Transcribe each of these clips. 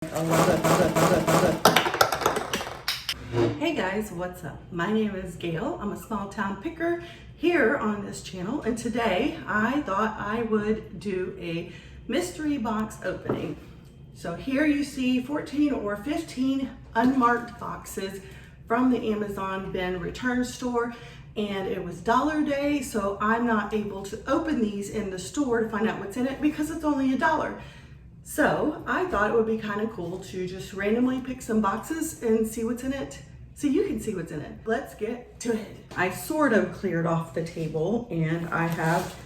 Hey guys, what's up? My name is Gail. I'm a small town picker here on this channel, and today I thought I would do a mystery box opening. So here you see 14 or 15 unmarked boxes from the Amazon bin return store, and it was Dollar Day, so I'm not able to open these in the store to find out what's in it because it's only $1. So I thought it would be kind of cool to just randomly pick some boxes and see what's in it, so you can see what's in it. Let's get to it. I sort of cleared off the table and I have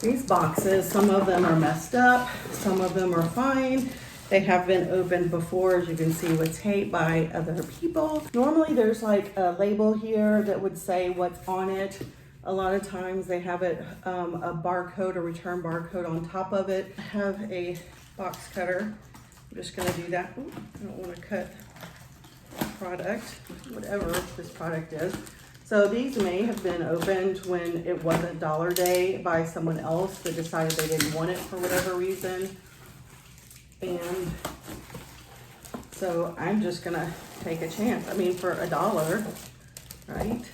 these boxes. Some of them are messed up, some of them are fine. They have been opened before, as you can see, with tape by other people. Normally there's like a label here that would say what's on it. A lot of times they have it, a barcode, a return barcode on top of it. I have a box cutter. I'm just gonna do that. Ooh, I don't wanna cut product, whatever this product is. So these may have been opened when it wasn't Dollar Day by someone else that decided they didn't want it for whatever reason. And so I'm just gonna take a chance. I mean, for $1, right?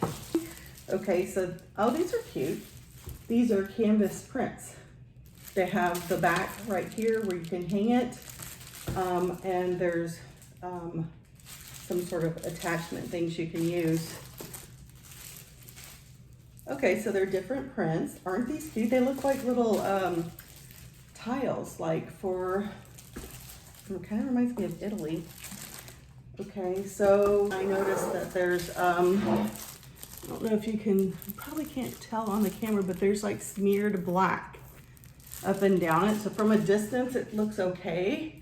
Okay, so, oh, these are cute. These are canvas prints. They have the back right here where you can hang it. And there's some sort of attachment things you can use. Okay, so they're different prints. Aren't these cute? They look like little tiles, like for, it kind of reminds me of Italy. Okay, so I noticed that there's, I don't know if you can, you probably can't tell on the camera, but there's like smeared black up and down it. So from a distance, it looks okay,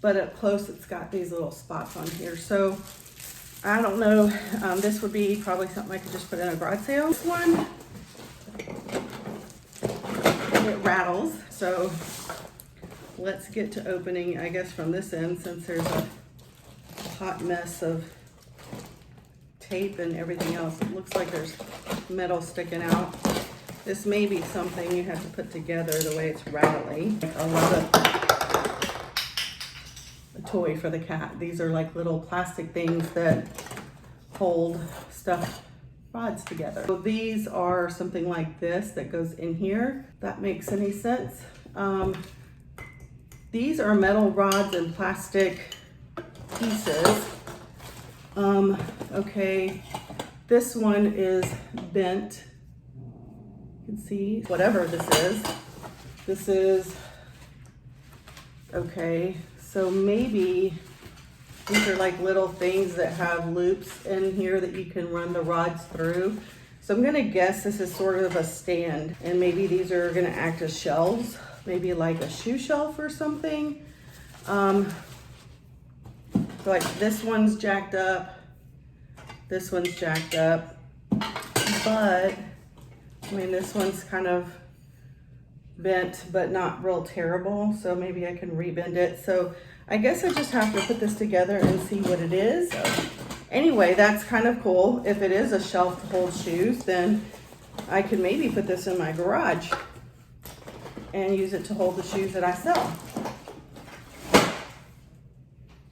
but up close, it's got these little spots on here. So I don't know, this would be probably something I could just put in a garage sale. This one, it rattles. So let's get to opening, I guess, from this end, since there's a hot mess of tape and everything else. It looks like there's metal sticking out. This may be something you have to put together the way it's rattling. A lot of a toy for the cat. These are like little plastic things that hold stuffed rods together. So these are something like this that goes in here. If that makes any sense. These are metal rods and plastic pieces. Okay, this one is bent. You can see whatever this is. This is, okay, so maybe these are like little things that have loops in here that you can run the rods through. So I'm gonna guess this is sort of a stand, and maybe these are gonna act as shelves, maybe like a shoe shelf or something. So like this one's jacked up, this one's jacked up, but I mean, this one's kind of bent, but not real terrible. So maybe I can rebend it. So I guess I just have to put this together and see what it is. Anyway, that's kind of cool. If it is a shelf to hold shoes, then I can maybe put this in my garage and use it to hold the shoes that I sell.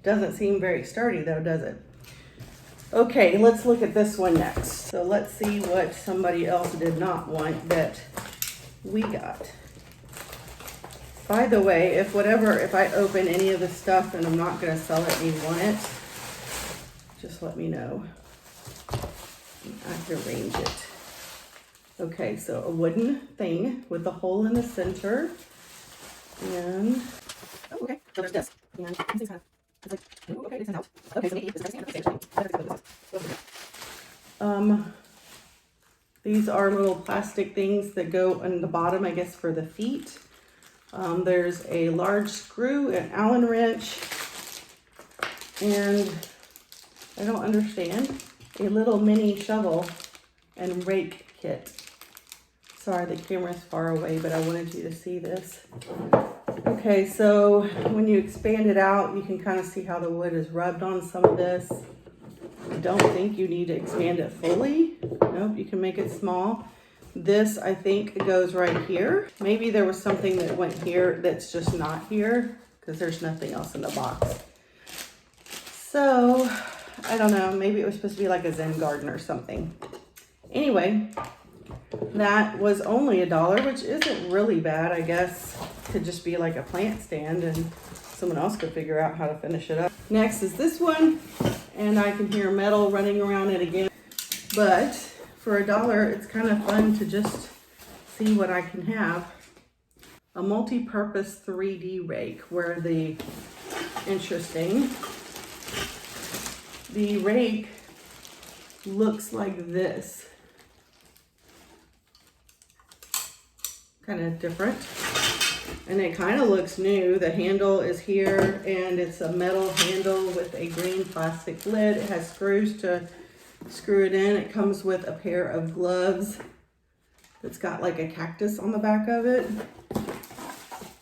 Doesn't seem very sturdy though, does it? Okay, let's look at this one next. So let's see what somebody else did not want that we got. By the way, if I open any of the stuff and I'm not gonna sell it and you want it, just let me know. I can arrange it. Okay, so a wooden thing with a hole in the center. And, oh, okay, so there's this. And this is kind of, it's like, ooh, okay, this is out. Okay, so maybe this is these are little plastic things that go on the bottom, I guess, for the feet. There's a large screw, an Allen wrench, and I don't understand, a little mini shovel and rake kit. Sorry, the camera's far away, but I wanted you to see this. Okay, so when you expand it out, you can kind of see how the wood is rubbed on some of this. I don't think you need to expand it fully. Nope, you can make it small. This, I think, goes right here. Maybe there was something that went here that's just not here, because there's nothing else in the box. So, I don't know, maybe it was supposed to be like a Zen garden or something. Anyway, that was only $1, which isn't really bad, I guess. Could just be like a plant stand and someone else could figure out how to finish it up. Next is this one, and I can hear metal running around it again. But for $1, it's kind of fun to just see what I can have. A multi-purpose 3D rake, where interesting, the rake looks like this. Kind of different. And it kind of looks new. The handle is here, and it's a metal handle with a green plastic lid. It has screws to screw it in. It comes with a pair of gloves that's got like a cactus on the back of it.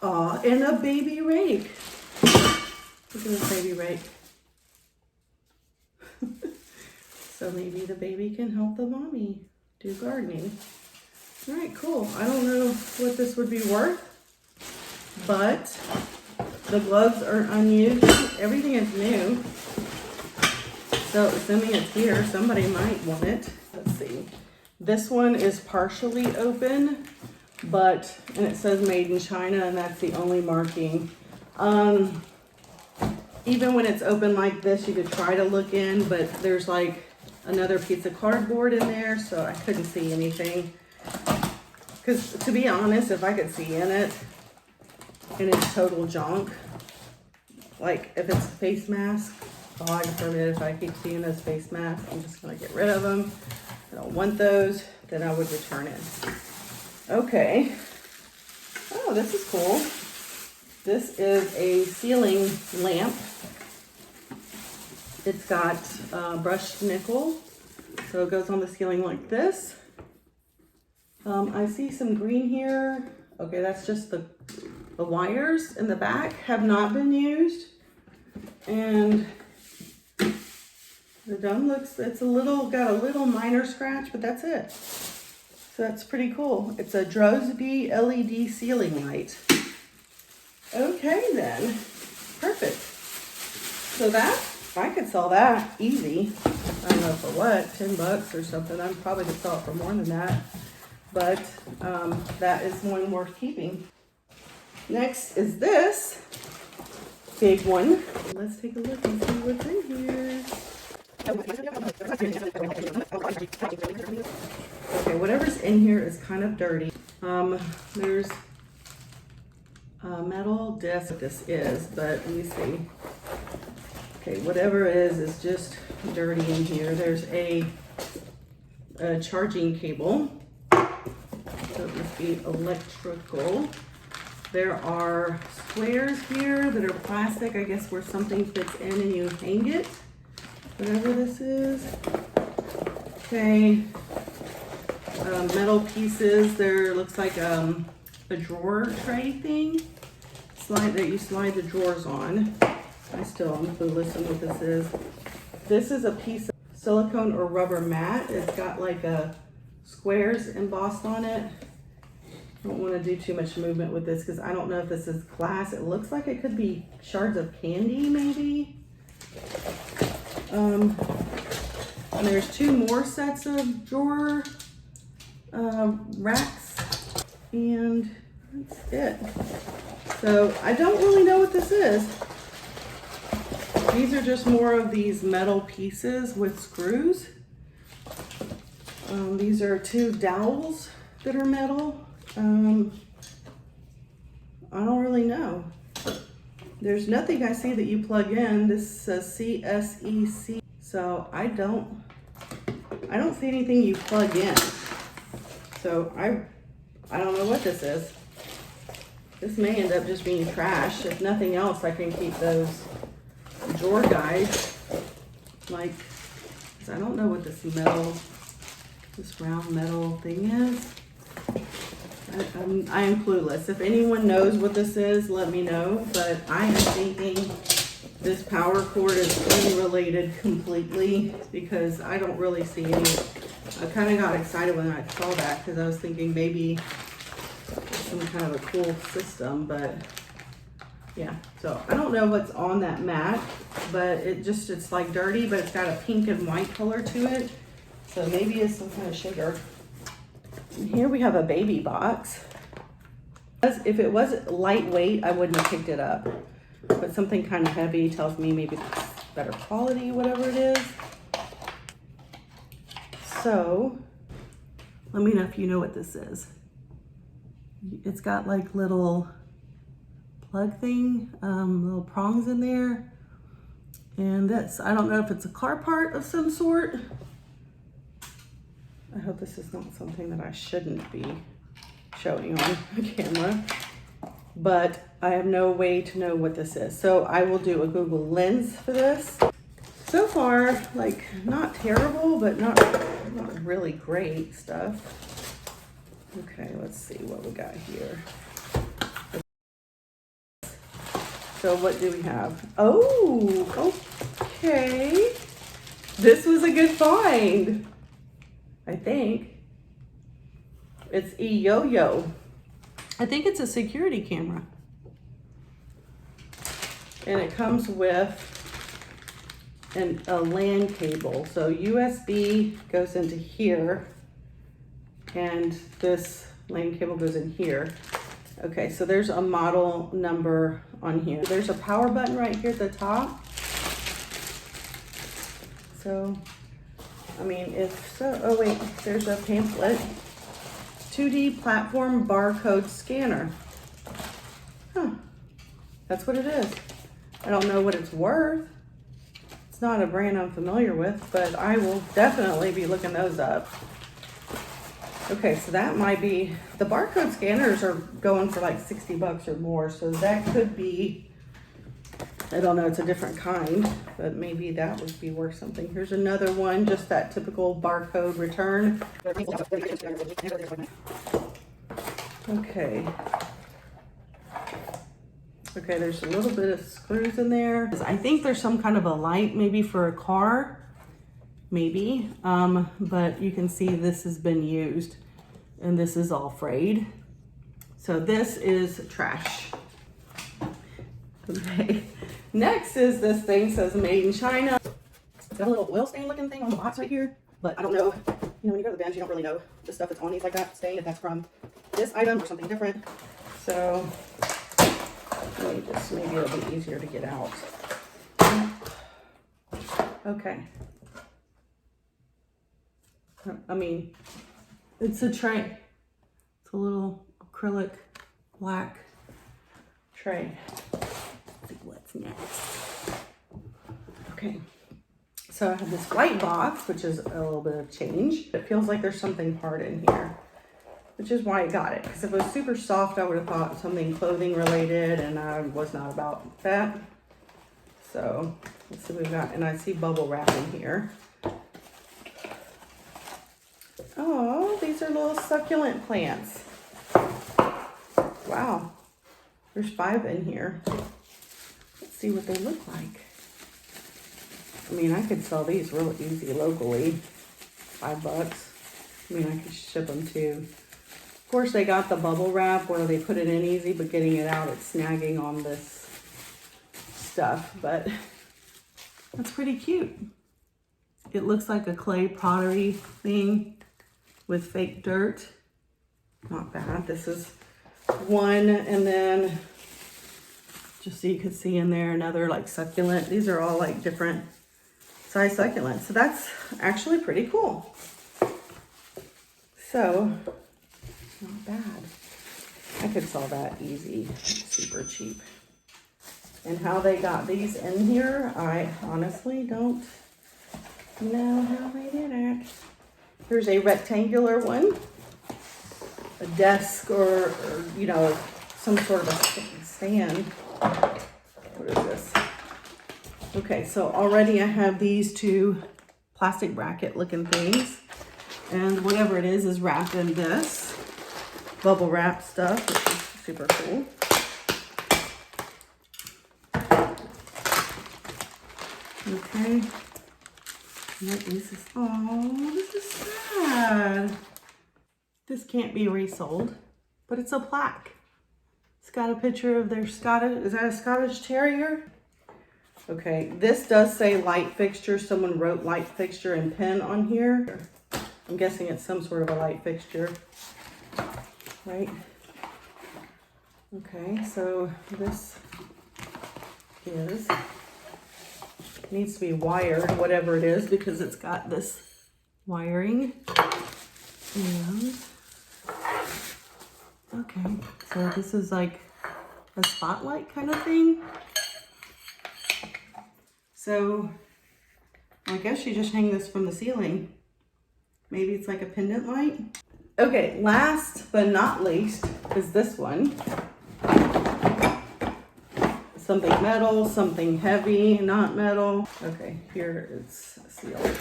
Aw, and a baby rake. Look at this baby rake. So maybe the baby can help the mommy do gardening. All right, cool. I don't know what this would be worth, but the gloves are unused. Everything is new. So assuming it's here, somebody might want it. Let's see. This one is partially open, and it says made in China, and that's the only marking. Even when it's open like this, you could try to look in, but there's like another piece of cardboard in there, so I couldn't see anything. Because to be honest, if I could see in it, and it's total junk, like if it's a face mask, God forbid if I keep seeing those face masks, I'm just gonna get rid of them. I don't want those, then I would return it. Okay. Oh, this is cool. This is a ceiling lamp. It's got brushed nickel, so it goes on the ceiling like this. I see some green here. Okay, that's just the wires in the back have not been used. And the dome looks, got a little minor scratch, but that's it. So that's pretty cool. It's a Drosby LED ceiling light. Okay then, perfect. So that, I could sell that easy. I don't know for what, 10 bucks or something. I probably could sell it for more than that. But that is one worth keeping. Next is this big one. Let's take a look and see what's in here. Okay, whatever's in here is kind of dirty. There's a metal disc that this is, but let me see. Okay, whatever it is just dirty in here. There's a charging cable. So it must be electrical. There are squares here that are plastic, I guess, where something fits in and you hang it. Whatever this is. Okay. Metal pieces. There looks like a drawer tray thing. That you slide the drawers on. I'm clueless on what this is. This is a piece of silicone or rubber mat. It's got like squares embossed on it. I don't want to do too much movement with this because I don't know if this is glass. It looks like it could be shards of candy maybe. And there's 2 more sets of drawer racks, and that's it. So I don't really know what this is. These are just more of these metal pieces with screws. These are 2 dowels that are metal. I don't really know. There's nothing I see that you plug in. This says CSEC. So I don't see anything you plug in. So I don't know what this is. This may end up just being trash. If nothing else, I can keep those drawer guides. Like, I don't know what this round metal thing is. I am clueless. If anyone knows what this is, let me know. But I am thinking this power cord is unrelated completely because I don't really see any. I kind of got excited when I saw that because I was thinking maybe some kind of a cool system, but Yeah, so I don't know what's on that mat, but it's like dirty, but it's got a pink and white color to it. So maybe it's some kind of sugar. And here we have a baby box. If it was lightweight, I wouldn't have picked it up. But something kind of heavy tells me maybe it's better quality, whatever it is. So, let me know if you know what this is. It's got like little plug thing, little prongs in there. And this, I don't know if it's a car part of some sort. I hope this is not something that I shouldn't be showing on camera, but I have no way to know what this is. So I will do a Google Lens for this. So far, like not terrible, but not really great stuff. Okay, let's see what we got here. So what do we have? Oh, okay. This was a good find, I think. It's a yo-yo. I think it's a security camera. And it comes with a LAN cable. So USB goes into here, and this LAN cable goes in here. Okay, so there's a model number on here. There's a power button right here at the top. So, I mean, if so, oh wait, there's a pamphlet. 2D platform barcode scanner. Huh, that's what it is. I don't know what it's worth. It's not a brand I'm familiar with, but I will definitely be looking those up. Okay, so that might be, the barcode scanners are going for like 60 bucks or more, so that could be, I don't know, it's a different kind, but maybe that would be worth something. Here's another one, just that typical barcode return. Okay. Okay, there's a little bit of screws in there. I think there's some kind of a light, maybe for a car, maybe. But you can see this has been used, and this is all frayed. So this is trash. Okay. Next is this thing, says made in China. It's got a little oil stain looking thing on the box right here, but I don't know. You know, when you go to the bins, you don't really know the stuff that's on these like that stain, if that's from this item or something different. So let me just, maybe it'll be easier to get out. Okay. I mean, it's a tray. It's a little acrylic black tray. Let's see what's next. Okay. So I have this white box, which is a little bit of change. It feels like there's something hard in here, which is why I got it. Because if it was super soft, I would have thought something clothing related, and I was not about that. So let's see what we've got. And I see bubble wrap in here. Oh, these are little succulent plants. Wow. There's 5 in here. Let's see what they look like. I mean, I could sell these real easy locally. $5. I mean, I could ship them too. Of course, they got the bubble wrap where they put it in easy, but getting it out, it's snagging on this stuff. But that's pretty cute. It looks like a clay pottery thing with fake dirt. Not bad. This is one, and then just so you could see in there another like succulent. These are all like different size succulents. So that's actually pretty cool. So not bad. I could sell that easy, super cheap. And how they got these in here, I honestly don't know how they did it. Here's a rectangular one, a desk or you know, some sort of a stand. What is this? Okay, so already I have these 2 plastic bracket looking things, and whatever it is wrapped in this bubble wrap stuff, which is super cool. Okay. What is this? Oh, this is sad. This can't be resold, but it's a plaque. It's got a picture of their Scottish, is that a Scottish Terrier? Okay, this does say light fixture. Someone wrote light fixture in pen on here. I'm guessing it's some sort of a light fixture, right? Okay, so this needs to be wired, whatever it is, because it's got this wiring. And okay, so this is like a spotlight kind of thing. So I guess you just hang this from the ceiling. Maybe it's like a pendant light. Okay, last but not least is this one. Something metal, something heavy, not metal. Okay, here it's sealed.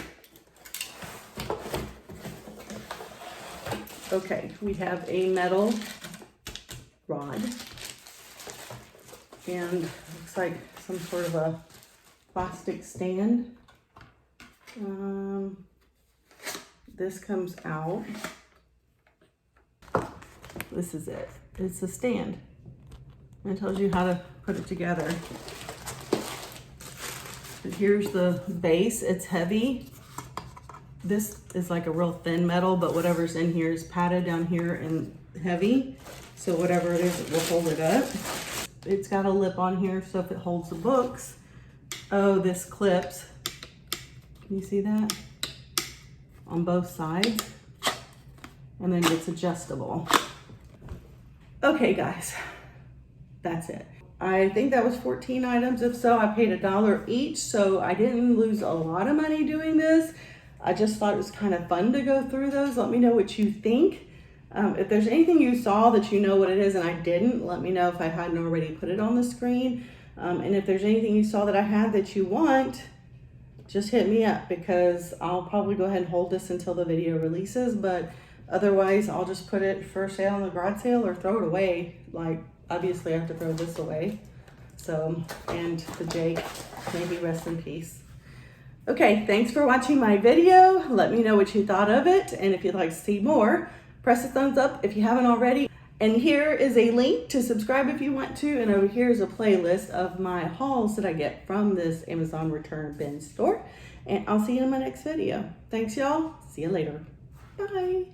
Okay, we have a metal rod. And looks like some sort of a plastic stand. This comes out. This is it. It's a stand. And it tells you how to put it together. But here's the base. It's heavy. This is like a real thin metal, but whatever's in here is padded down here and heavy. So whatever it is, it will hold it up. It's got a lip on here, so if it holds the books. Oh, this clips. Can you see that? On both sides. And then it's adjustable. Okay, guys, that's it. I think that was 14 items. If so, I paid $1 each, so I didn't lose a lot of money doing this. I just thought it was kind of fun to go through those. Let me know what you think. If there's anything you saw that you know what it is and I didn't, let me know if I hadn't already put it on the screen. And if there's anything you saw that I had that you want, just hit me up, because I'll probably go ahead and hold this until the video releases, but otherwise I'll just put it for sale on the garage sale or throw it away. Like, obviously I have to throw this away. So, and the Jake, may he rest in peace. Okay, thanks for watching my video. Let me know what you thought of it, and if you'd like to see more, press the thumbs up if you haven't already. And here is a link to subscribe if you want to, and over here is a playlist of my hauls that I get from this Amazon return bin store. And I'll see you in my next video. Thanks, y'all. See you later. Bye.